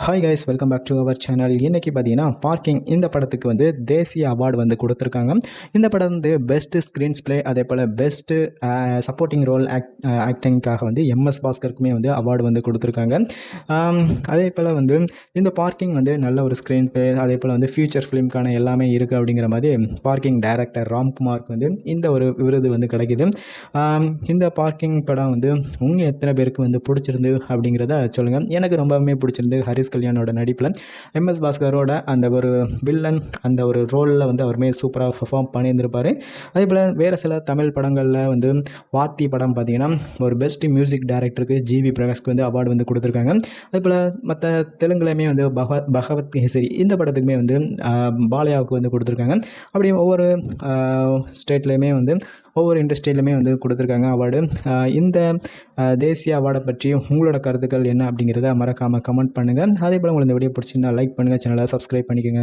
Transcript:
Hi guys, welcome back to our channel. இன்றைக்கி பார்த்தீங்கன்னா parking இந்த படத்துக்கு வந்து தேசிய அவார்டு வந்து கொடுத்துருக்காங்க. இந்த படம் வந்து பெஸ்ட்டு ஸ்க்ரீன்ஸ் ப்ளே, அதே போல் பெஸ்ட்டு சப்போர்ட்டிங் ரோல் ஆக்டிங்காக வந்து எம்எஸ் பாஸ்கருக்குமே வந்து அவார்டு வந்து கொடுத்துருக்காங்க. அதே போல் வந்து இந்த பார்க்கிங் வந்து நல்ல ஒரு ஸ்க்ரீன் ப்ளே, அதே போல் வந்து ஃபியூச்சர் ஃபிலிம்க்கான எல்லாமே இருக்குது அப்படிங்கிற மாதிரி பார்க்கிங் டைரக்டர் ராம்குமாருக்கு வந்து இந்த ஒரு விருது வந்து கிடைக்கிது. இந்த பார்க்கிங் படம் வந்து உங்கள் எத்தனை பேருக்கு வந்து பிடிச்சிருந்து அப்படிங்கிறத சொல்லுங்கள். எனக்கு ரொம்பவுமே பிடிச்சிருந்து. ஹரிஸ் கல்யாணோட நடிப்பில் எம்எஸ் பாஸ்கரோட அந்த ஒரு வில்லன் அந்த ஒரு ரோலில் வந்து அவருமே சூப்பராக பெர்ஃபார்ம் பண்ணியிருந்திருப்பார். அதே போல் வேறு சில தமிழ் படங்களில் வந்து வாத்தி படம் பார்த்திங்கன்னா ஒரு பெஸ்ட் மியூசிக் டைரக்டருக்கு ஜிவி பிரகாஷ்க்கு வந்து அவார்டு வந்து கொடுத்துருக்காங்க. அதே போல் மற்ற தெலுங்குலையுமே வந்து பகவத் கேசரி இந்த படத்துக்குமே வந்து பாலையாவுக்கு வந்து கொடுத்துருக்காங்க. அப்படி ஒவ்வொரு ஸ்டேட்லேயுமே வந்து ஒவ்வொரு இண்டஸ்ட்ரியிலுமே வந்து கொடுத்துருக்காங்க அவார்டு. இந்த தேசிய அவார்டை பற்றி உங்களோட கருத்துக்கள் என்ன அப்படிங்கிறத மறக்காமல் கமெண்ட் பண்ணுங்கள். அதே போல் உங்களுக்கு இந்த வீடியோ பிடிச்சிருந்தால் லைக் பண்ணுங்கள், சேனலை சப்ஸ்கிரைப் பண்ணிக்கோங்க.